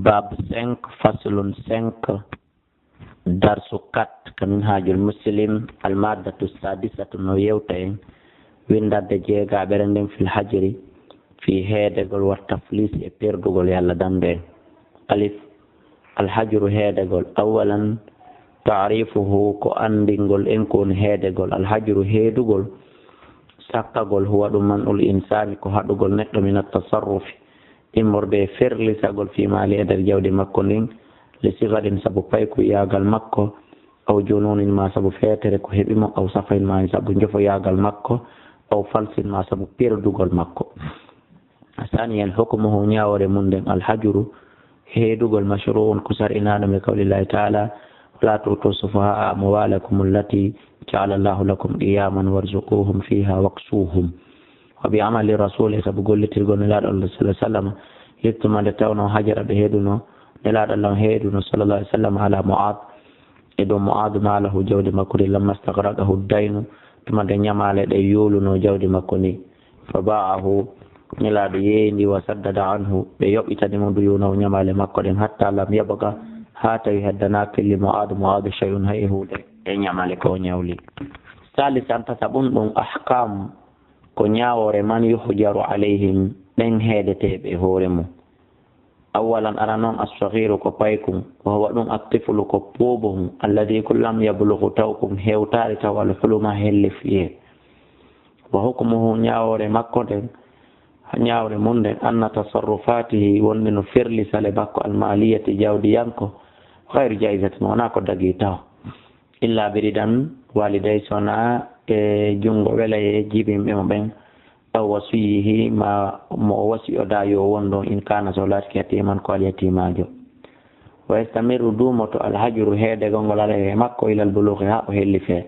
باب 5 فصل 5 درس 4 كمنهاج المسلم المادة السادسة نويوتين ويندد جيغا برندن في الحجر في هيدغول والتفليس ابيردغول يالا دامبين ألف الحجر هيدغول أولا تعريفه كو أندغول إن كون هيدغول الحجر هيدغول ساقغول هو من الإنسان كو هادغول نتو من التصرف immorde ferlisagol fi maali eder jawdi makko ndin li sigadin sabu payku yagal makko aw jononin ma sabu fetere ko heɓimo aw safain ma sabu jofo yagal makko aw falsin ma sabu perdugol makko asaniyan hukmuhu ñawore mum nden alhajuru heedugol mashru'un ko sar'inaɗo mi qawlillahi ta'ala wala tu'tu sufaha'a amwalakum allati ja'ala Allahu lakum qiyaman warzuquhum fiha waqsuhum وبعمل رسوله سبقول لتلقون نلاد الله صلى الله عليه وسلم يكتم أن تتونو حجر بهيدونو نلاد الله هيدونو صلى الله عليه وسلم على معاذ إدو معاذ ما له جود مكوني لما استغرقه الدين ثم دنيا ما له يولونو جود مكوني فباعه نلاد ييني وسدد عنه بيوب إتدمون ديونو نما لمكوني حتى لم يبقى حتى يهدنا كل معاذ شيء هيه نما لكوني أولي ثالثا تتبون أحكام ko ñaawore man yuhjaru alayhim ɗen heedeteɓe hoore mum awalan ara noon assahiru ko paykum wa huwa ɗum attiflu ko poobohum alladi ko lam yablugu tawkum hewtari taw al huluma helle fiye wa hukmuhu ñaawore makko nden ñaawre mum nden anna tasarrufatihi wonde no ferlisale makko almaliyati jawdi yanko hayru jaisatin wona ko dagi taw illa biridan waliday sona e jungo wela e jibimɓe mo ɓen aw wasiyihi ma mo wasi o dayo wonɗon in kana so laatiki yatiman ko alyatimajo wa yastamiru dumoto alhajru heedegol ngol ala e makko ilal bulughi ha o helli fee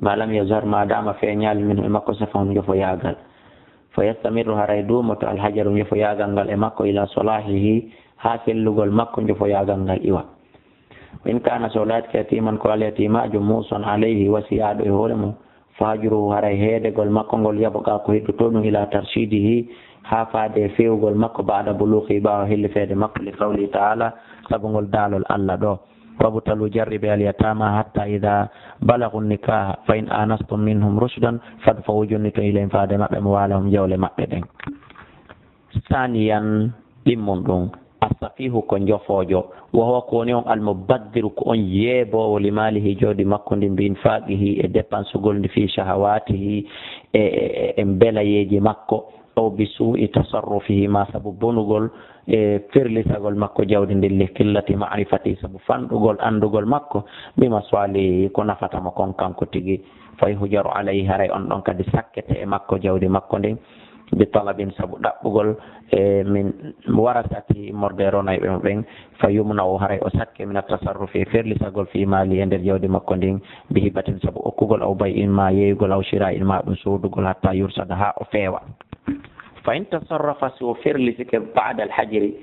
ma lam yazhar ma dama feeñali min e makko safahum jofo yagal fa yastamiru haray dumoto alhajaru jofo yagal ngal e makko ila solahihi ha sellugol makko jofo yagal ngal iwa in kana solat katiman ko alyatimajo muson alayhi wasiyaɗo e hoore mum fajuru haray heedegol makko ngol yaɓoka ko heddoto ɗum ila tarshidihi ha faade fewgol makko baada buluki ɓawa helli feede makko li qawli ta'ala sabu ngol daalol Allah ɗo wabtalu jarribe alyatama hatta ida balagu nikaha fa in anastum minhum rushdan fadfa'u junnito ilayhim faade maɓɓe mo walahum jawle maɓɓe ɗen saniyan ɗimmum ɗum asafihu ko jofojo wa huwa ko woni on almubaddiru ko on yeebowo limalihi jawdi makko ndi mbin faqihi e dépense gol ndi fi shahawatihi e belayeji makko aw bi su'i tasarrufihi ma sabu bonugol e firlisagol makko jawdi ndi li qillati ma'rifati sabu fandugol andugol makko bima swali ko nafatamo kon kanko tigi fa yuhjaru alayhi haray on ɗon kadi sakkete e makko jawdi makko ndi bi talabin sabu ɗaɓɓugol e min warasati mordero nayɓe mo ɓen fa yumna o haray o sakke min tasarrufi ferlisagol fi mali e nder jawdi makko ndin bi hibatin sabu okkugol aw bay in ma yeeygol aw shira in ma ɗum sodugol hatta yursada ha o feewa fa in tasarrafa si o ferlisike ba'da alhajri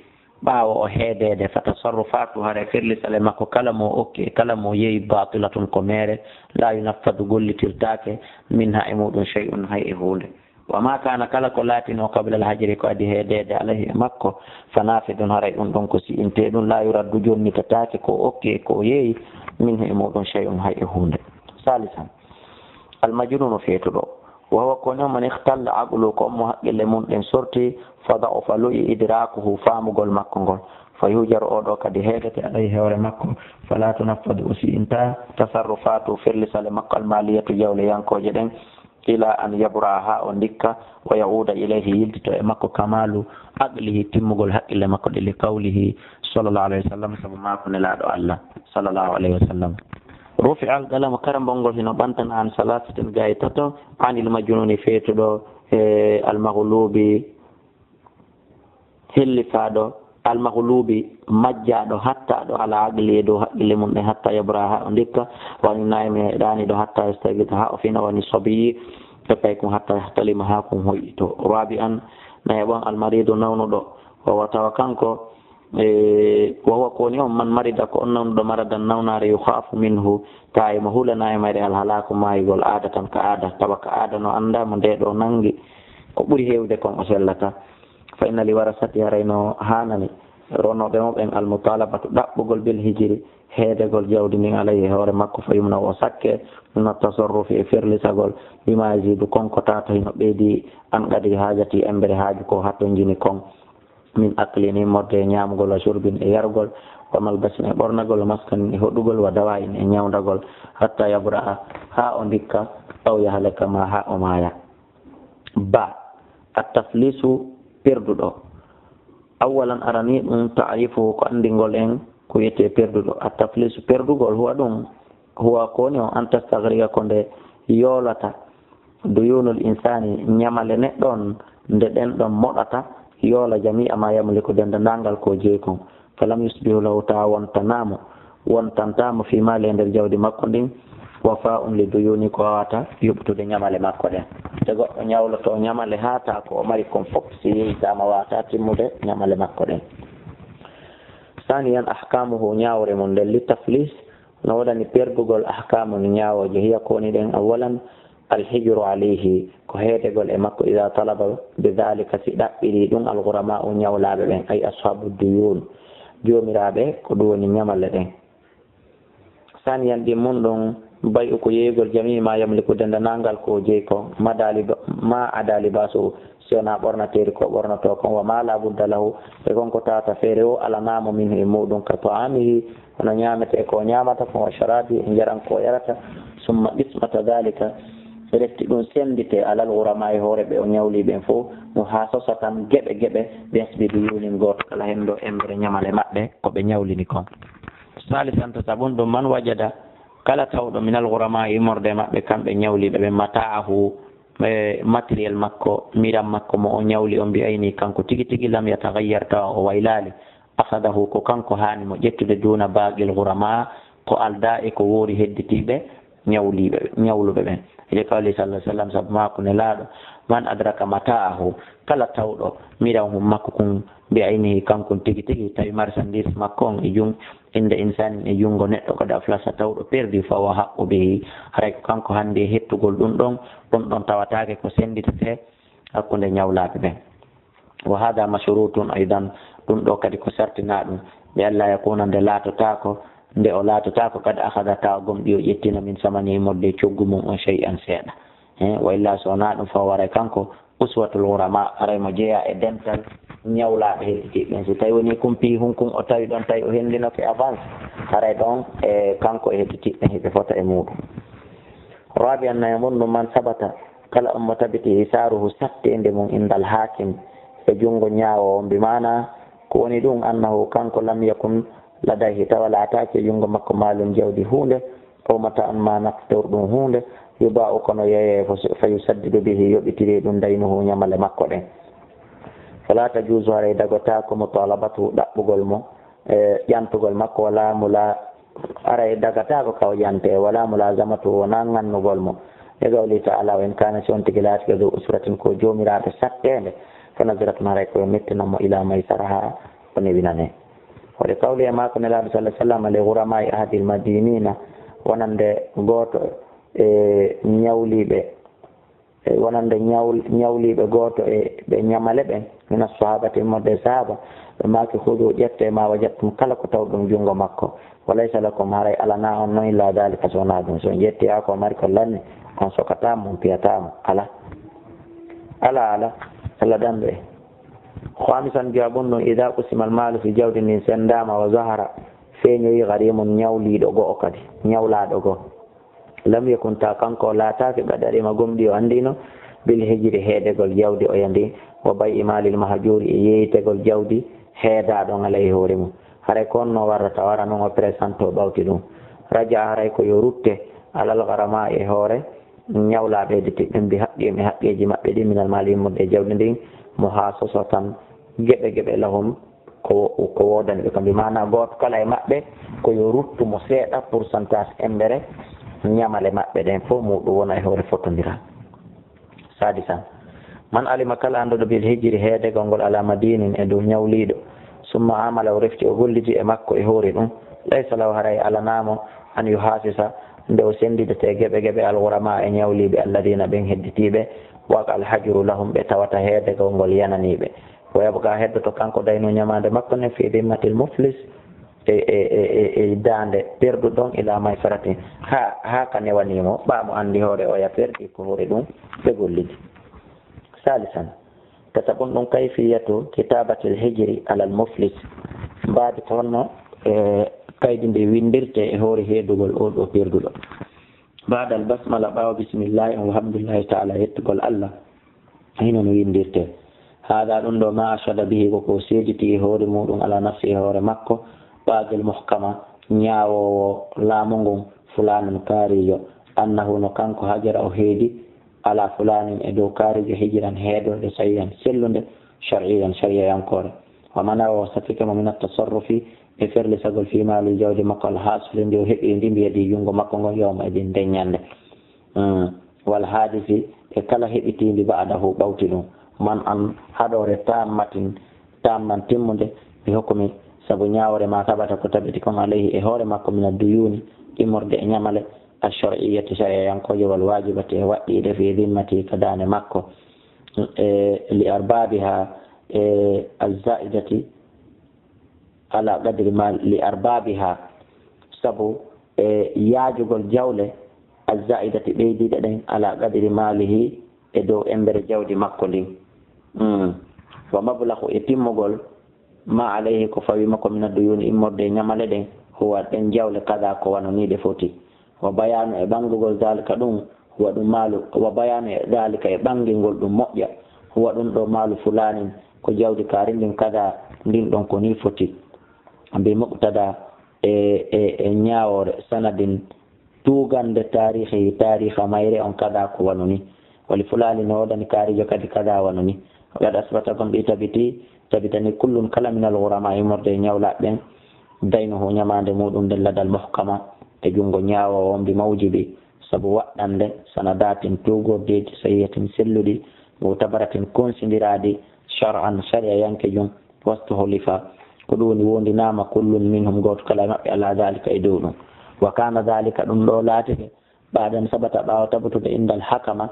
ɓaawo o heedede fa tasarrufatu haray ferlisale makko kala mo okke kala mo yeeyi batilatun ko mere la yunaffadu gollitirtake minha e muɗum shay'un hay e hunde وما كان كلا كلاتين قبل الهجر كأدي هدي عليه مكة فنافذ هراي أنهم كسي إنتين لا يرد جون تتاكي كو أوكي كو يي منه يموت شيء هاي هون. ثالثا المجنون في تلو وهو كون من اختل عقله كم لمن إنصرتي فضعف له إدراكه فام قول مكة فيوجر أودو كدي هدي عليه ور مكة فلا تنفذ أسي إنتا تصرفاته في اللسان مكة المالية جوليان كو جدين ila an yabraha o ndikka wa yauda ilayhi yildito e makko kamalu aqlihi timmugol haqqille makko ɗe li qawlihi sallallahu alayhi wa sallam sabu mako nelaɗo Allah sallallahu alayhi wa sallam rufi al qalama karambol ngol hino ɓantan an salataten gaye tato anil majnuni feetuɗo e almahlubi hellifaɗo almahlubi majjaɗo hattaɗo ala aqli dow haqqille mum ɗe hatta yabraha o ndikka wani naymi ɗani ɗo hatta yastagita ha o fina wani sobiyi e pay kum hatta yahtalima ha kum hoyɗito rabi an nayi ɓon almaridu nawnuɗo wawa tawa kanko wawa koni on man marida ko on nawnuɗo maradan nawnare yukhafu minhu ta emo hulanayimare alhalaku mayigol aada tan ka aada tawa ka aada no andama nde ɗo nangi ko ɓuuri hewde kon o sellata fa inna li warasati harayno hanani ronoɓe mo ɓen almutalabatu ɗaɓɓugol bil hijiri heedegol jawdi ndin alayhi hoore makko fa yumna o sakke no tasarrufi e firlisagol bima yasidu konko tata hino ɓeydi an kadi haajati embere haaju ko hatto jini kon min aqlini morde e ñamgol wa surbin e yargol wa malbasin e ɓornagol wa maskanin e hoɗugol wa dawain e ñawdagol hatta yabra ha o ndikka aw yahalaka ma ha o maaya. ba attaflisu perduɗo awalan arani ɗum taarifu ko andigol en ko wiyete perduɗo. attaflisu perdugol huwa ɗum huwa koni o an tastagriga ko nde yoolata duyunul insani ñamale neɗɗon nde ɗen ɗon moɗata yoola jamia ma yamliku dendandangal ko jeeyi kon falam yusbihu lahu ta wontantamo fi mali e nder jawdi makko ndin wafa li duyuni ko wawata yuɓtude ñamale makko ɗen. te goɗɗo ñawloto ñamale hata ko o mari kon fof si yeytama wawata timmude ñamale makko ɗen. saniyan ahkamuhu ñawre mum nden littaflis no waɗani perdugol ahkamu no ñawoje hiya koni ɗen awalan alhijru alayhi ko heedegol e makko ida talaba bidhalika si ɗaɓɓiri ɗum alghurama o ñawlaɓe ɓen ay ashabu duyun jomiraɓe ko ɗum woni ñamalle ɗen. saniyan ɗi mum ɗum bay ko yeygol jami ma yamliku dendanangal ko jeeyi ko ma adali baso si wona ɓornateri ko ɓornoto kon wa ma la budda lahu e konko tata feere o alanamo min e muɗum ka to amihi hono ñamete ko ñamata kon wa sharabi e jaran ko yarata summa qismata dhalika retti ɗum sendite alal wurama e hoore ɓe o ñawliɓen fof no ha sosa tan geɓe ɓesbidu yunin goto kala hen ɗo embere ñamale maɓɓe ko ɓe ñawlini kon. salisan tata ɗum ɗum man wajada kala tawɗo minal wurama e morde maɓɓe kamɓe ñawliɓe ɓe mata'ahu matériel makko miram makko mo o ñawli o mbiyayni kanko tigi tigi lam yatagayyar tawa o waylali afadahu ko kanko hani mo ƴettude duna baaqil wurama ko alda e ko woori hedditiɓe ñawluɓe ɓen ele kawli sallah sallam saabu mako ne laaɗo man adraka mata'ahu kala tawɗo miram hum makko kon mbiyayni kanko tigi tigi tawi marchandise makko on e jung inde insani e jungo neɗɗo kadi a flasa tawɗo perdi fa wa haqqu ɓe haray ko kanko hande hettugol ɗum ɗon tawatake ko senditete hakkude ñawlaɓe ɓen. wa hada mashrutun aidan ɗum ɗo kadi ko sartina ɗum ɓe allah yakuna nde laatotako nde o laatotako kadi ahadata gomɗi o ƴettina min samani modde coggu mum on shay'an seeɗa wa illa so wona ɗum fa waray kanko uswatul wurama aray mo jeeya e dental ñawlaɓe hedditiɓen so tawi woni kumpi hunkun o tawi ɗon tawi o hendinoke avance haray ɗon e kanko e hedditiɓen heɓe fota e muɗum. rabian nayi mum ɗum man sabata kala on mo tabiti hisaruhu sattede mum indal hakim e jungo ñawowo mbimana ko woni ɗum annahu kanko lam yakun ladayhi tawa laatake jungo makko malum jawdi hunde o mata an ma naftor ɗum hunde yuba o kono yeye fa yusaddidu bihi yoɓitiri ɗum daynuhu ñamale makko ɗen. fala tajuzu haray dagotako mutalabatu ɗaɓɓugol mo ƴantugol makko wala mula aray dagatako kaw ƴante wala mulazamatu wona ngannugol mo e gawli ta'ala wa in kana si on tigi laatike dow usratin ko jomiraɓe sattede fa nasiratun haray koye mettinanmo ila maysara ha o newinane. wode kawli e mako nelaɗo sallah sallam ale wurama e ahadil madinina wonande goto e ñawliɓe wonande ñawliɓe goto e ɓe ñamale ɓen mina sahabati modde sahaba ɓe maki huuɗu ƴette ma wajattum kala ko taw ɗum jungo makko walaysa lakum haray alana on noon illa dalika so wona ɗum so ƴettiya ko mari ko lanni on sokatamo on piyatamo ala Allah damɓe. khamisan jabun ɗum ida qusimal malu fi jawdi ndin sendama wa zahara feeñoyi garimun ñawliɗo go'o kadi ñawlaɗo go'o lam yakun ta kanko laatake ɓaɗarima gomɗi o andino bil hijri heedegol jawdi o yandi wa bay imalil mahjuri e yeytegol jawdi heedaɗon alay hoore mum haray ko onno warrata wara noon o présente o ɓawti ɗum raja haray ko yo rutte alal garama e hoore ñawlaɓe heditiɓe mbi haqqi haqqeji maɓɓe ɗi minal mali immorde jawdi ndin mo ha soso tan geɓe lahum ko wodani ɓe kamɓe mana goto kala e maɓɓe ko yo ruttumo seeɗa pourcentage embere ñamale maɓɓe ɗen fof muɗum wona e hoore fotodira. sadisan man alima kala anduɗo bil hijri heedegol ngol ala madinin e dow ñawliɗo summa amala o refti o holliti e makko e hoore ɗum laysa law haray alanamo an yo hasisa nde o sendidete geɓe alwurama e ñawliɓe alladina ɓen hedditiɓe waga alhajru lahum ɓe tawata heedegol ngol yananiɓe ويبقى هدتو كانكو داينو نيامande makko ne fi dimmatil muflis e dande perduɗon ila may farati ha ka newanimo ɓamo andi hoore o ya perdi ko hoore ɗum ɓe gollidi. salisan tatabun ɗum kayfiyatu kitabatil hijri alal muflis mbaadi ko honno kaydi nde windirte e hoore heedugol oɗo perduɗo. badal basmala ɓawa bisimillahi alhamdulillahi taala yettugol allah hino no windirte. hada ɗum ɗo ma ashada bihi koko seediti e hoore muɗum ala nafsi e hoore makko ɓaagel muhkama ñaawowo laamu ngun fulanin kaarijo annahu no kanko hajara o heedi ala fulanin e dow kaarijo hijiran heedorde sayiyan sellude shar'iyan shariyayankore wa mana o safikamo min attasarrufi e ferlisagol fi maali jawdi makko alhaasili ndi o heɓi ndi mbiyadi jungo makko ngon yawma edin deññande wal haadisi e kala heɓitindi ba'dahu ɓawti ɗum man an haɗore tamman timmude mi hokkumi sabu ñaawore ma taɓata ko taɓiti kon alayhi e hoore makko min adduyuni immorde e ñamale alshar'iyyati shariyayankoje wal wajibati e waɗɗiɗe fi dimmati ka dane makko li arbabiha alzaidati ala qadri ma li arbabiha sabu yaajugol jawle alzaidati ɓeydiɗe ɗen ala qadri malihi e dow embere jawdi makko ndin wa mablahu e timmugol ma alayhi ko fawima ko min adduyuni immorde e ñamale ɗen huwa ɗen jawle kada ko wano ni ɗe foti wa bayanu e ɓangugol dalika ɗum huwa ɗum maalu wa bayanu e dalika e ɓangingol ɗum moƴƴa huwa ɗum ɗo maalu fulanin ko jawdi kaari ndin kada ndin ɗon ko ni foti mbi muqtada e ñawore sanadin tugande tariha mayre on kada ko wano ni wali fulani no waɗani kaarijo kadi kada wano ni waɗa asbata kon ɗi tabitani kullun kala min alghurama immorde e ñawlaɓɓen daynohu ñamande muɗum nden ladal muhkama e jungo ñaawowo mbi mawjibi sabu waɗɗande sanadatin tugordeji sahihatin selluɗi mutabaratin konsidiraɗi shar'an sharia yanke jum wastu holifa ko ɗum woni wondinama kullun minhum goto kala maɓɓe ala dalika e dow ɗum wa kana dalika ɗum ɗo laatike ɓaɗen sabata ɓawa tabatude indal hakama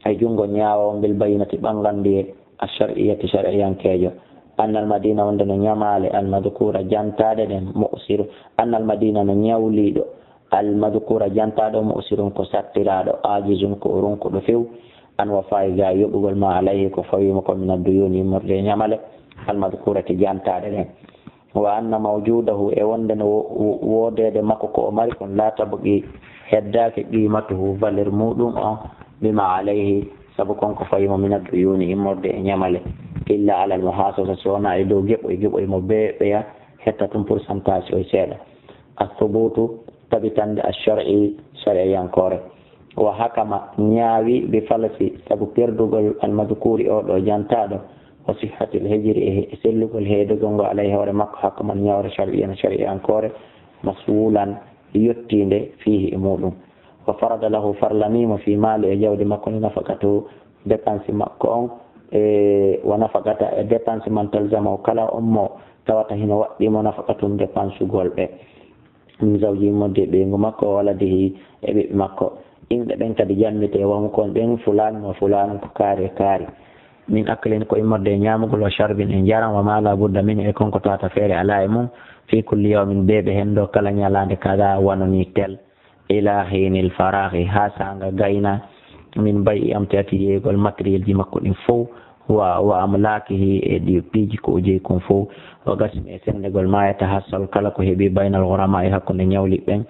e jungo ñaawowo bil bayinati ɓangandi e alshar'iyyati shariyankejo annal madina wonde no ñamale almadkura jantaɗe ɗen musiru annal madina no ñawliɗo almadkura jantaɗo musirun ko sattiraɗo ajizun ko ronkuɗo few an wafayi ga yoɓugol ma alayhi ko fawima ko min adduyuni immorde ñamale almadkurati jantaɗe ɗen wa anna mawjudahu e wonde no wodede makko ko o mari kon la tabqi heddake qimatuhu valeur muɗum on bima alayhi sabu konko fawima min adduyuni immorde e ñamale illa ala almuhasasa so wona e dow geɓoy mo ɓeya hetta tum pourcentage o seeɗa athubutu tabitande alshar'i shariyankore wa hakama ñaawi bi falasi sabu perdugol almadkuri oɗo jantaɗo wa sihhati alhijri e sellugol heedugol ngo alayhi hoore makko hakkaman ñawre shariyankore masulan yettinde fihi e muɗum wa farada lahu farlamimo fi maali e jawdi makko ni nafakatu dépense makko on wa nafakata e dépense man talzamo kala on mo tawata hino waɗɗimo nafakatum dépense ugol ɓe min zawji modde ɓeygu makko waladihi e ɓiɓɓe makko inɗe ɓen kadi jammite won kon ɓen fulani wa fulani ko kaari e kaari min akkalin ko immorde e ñamugol wa charbin e jaram wa mala budda min e konko tawata feere ala e mum fi kulli yawmin beɓe hen ɗo kala ñalande kada wanoni tel ila hinil farahi ha sanga gayna min bayi am tati yeegol matériel ji makko ɗin fof wa amlakihi e ɗi piiji ko o jeeyi kon fof o gasim e sendegol mayata hassal kala ko heeɓi baynal ghurama e hakkude ñawliɓɓen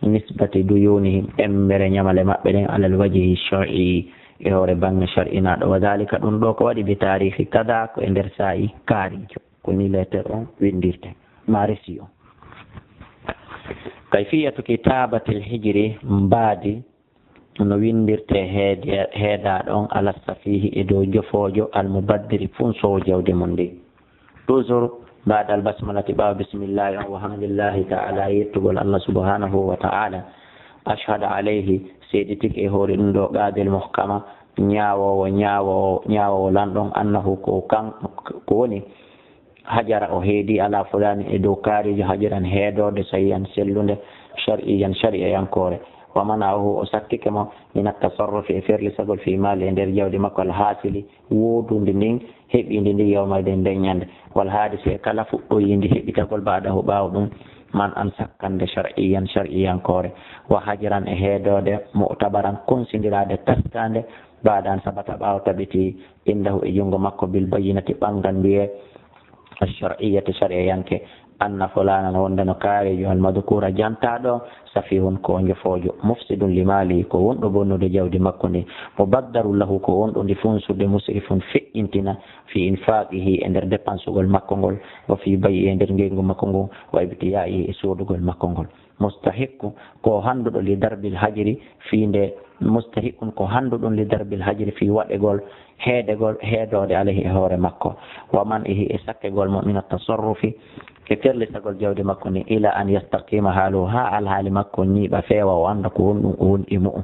nisbati duyunihim embere ñamale maɓɓe ɗen alal wajihi shar'i e hoore bange shar'inaɗo wa dalika ɗum ɗo ko waɗi bi tarihi kada ko e nder sa'i kaarijo ko ni lettere on windirte ma resi on kayfiyatu kitabati alhijri mbaadi no windirte heedaɗo on ala safihi e dow jofojo almubaddiri funsowo jawdi mon ndi toujours mbaɗa albasmalati ɓawa bisimillahi on walhamdulillahi taala yettugol allah subhanahu wa ta'ala ashhada alayhi seeɗi tigi e hoore ɗum ɗo qaadel muhkama ñawowo lanɗon annahu ko woni hajara o heedi ala fulani e dow kaarijo hajaran heedode sahiyan sellude shar'iyan shari'a yankore wa mana'ahu o sakkike mo min at-tasarrufi e ferlisagol fi mali e nder jawdi makko al hasili wodundi ndin heɓindi ndi yawmayde nden ñande wal hadisi e kala fuɗɗoyindi heɓitagol baɗahu ɓaawo ɗum man an sakkande shar'iyan kore wa hajiran e heedode mu'tabaran konsidirade taskande baɗan sabata ɓaawo tabiti indahu e jungo makko bil bayyinati ɓangan mbiye الشرعية شرعيا أن فلانا وندن كاريجو المذكورة جانتادو سفيهن كون يفوجو مفسد لمالي كون ربونو دي جاود مكوني مبدر له كون دي فونسو دي مسرف في انتنا في انفاقه اندر ديبانسو غول مكونغول وفي بي اندر نغيغو مكونغو وابتيائه سودو غول مكونغول مستحق كو هاندو لدرب الهجر في مستحق كو هاندو لدرب الهجر في وادغول heedode alayhi e hoore makko wa man e sakkegol mo min at-tasarrufi e ferlisagol jawdi makko ni ila an yastaqima haalu ha alhaali makko ñiiɓa feewa o anda ko won ɗum o woni e mu'um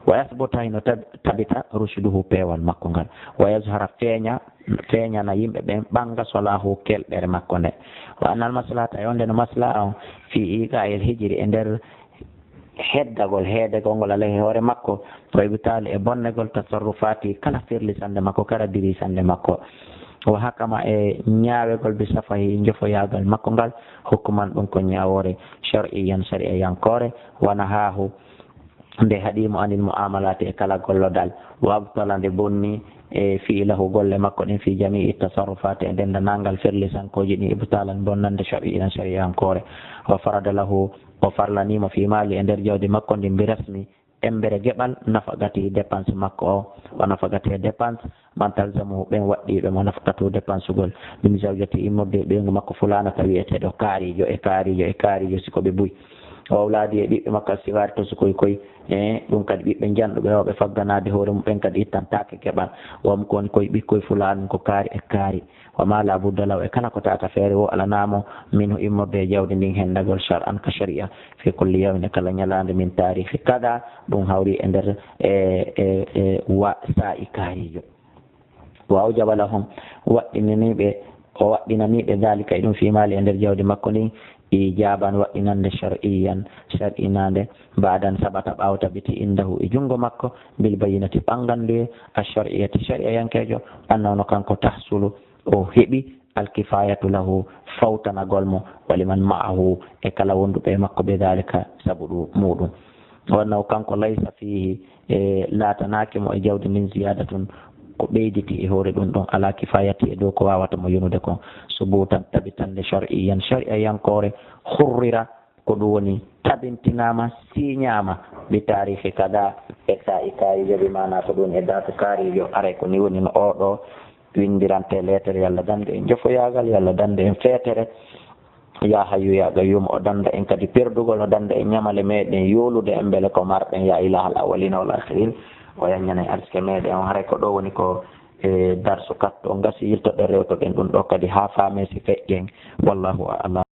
wa yasbuta hino tabita rusuduhu peewal makko ngal wa yashara feeñana yimɓe ɓen ɓanga solahu kelɗere makko nde wa annal maslahata e onde no maslaha on fi iqa el hijri e nder heedegol ngol alayhi hoore makko to ibtali e bonnegol tasarrufati kala firlisande makko kala dirisande makko o hakama e ñaawegol bi safahi jofoyagal makko ngal hukkuman ɗum ko ñaawore shar'iyankore wana haahu nde haɗimo anil mu'amalati e kala gollodal wa abtala nde bonni e fiilahu golle makko ɗin fi jami'i tasarrufati e dendanangal firlisankoji ɗin ibtalan bonnande shar'iyankore wa farada lahu o farlanimo fi mali e nder jawdi makko ndi bi rasmi embere geɓal nafagati dépense makko o o nafagati e dépense man talzamuhu ɓen waɗɗiɓe mo nafagatu dépense gol ɗum zawjati immorde ɓeygu makko fulana tawi eteɗo kaarijo sikoɓe buy o awlaadi e ɓiɓɓe makko sigari to sukoy koy e ɗum kadi ɓiɓɓe janɗuɓe oɓe fagganade hoore mum ɓen kadi ittantake keɓal wom ko woni koye ɓikkoye fulani ko kaari e kaari wa ma la budda law e kala ko tata feere wo alanamo min immorde e jawdi ndin hendagol shar'an ka sharia fi kulli yawmin kala ñalande min tarihi kada ɗum hawri e nder wa sa'i kaarijo wa awjaba lahum waɗɗinaniɓe dalika e ɗum fi mali e nder jawdi makko ndin ijaban waɗɗinande shar'inande badan sabata ɓaawo tabiti indahu e jungo makko bil bayyinati ɓanganduye ash-shar'iyyati shar'iyankejo annawno kanko tahsulu o heɓi alkifayatu lahu fawtanagol mo waliman ma'ahu e kala wonduɓe makko ɓe dalika sabu muɗum wonnaw kanko laysa fihi laatanakimo e jawdi min ziyadatun ko ɓeyditi e hoore ɗum ɗon ala kifayati e dow ko wawata mo yonude kon subutan tabitande shar'iyankore hurrira ko ɗum woni tabintinama siñama bi tarihi kada e sa'i kaarijo bi mana ko ɗum e datu kaarijo aray ko ni woni no oɗo windirante lettere yalla dande en jofoyagal yalla dande en feetere ya hayyu ya gayyum o danda en kadi perdugol o danda en ñamale meɗen yolude en beele ko marɗen ya ilahal awwalina wal akhirin o yaññana e arske meɗen on haray ko ɗo woni ko e darsu katto o gasi yiltoɗo rewtoɗen ɗum ɗo kadi ha faame si feƴƴen wallahu a'lam.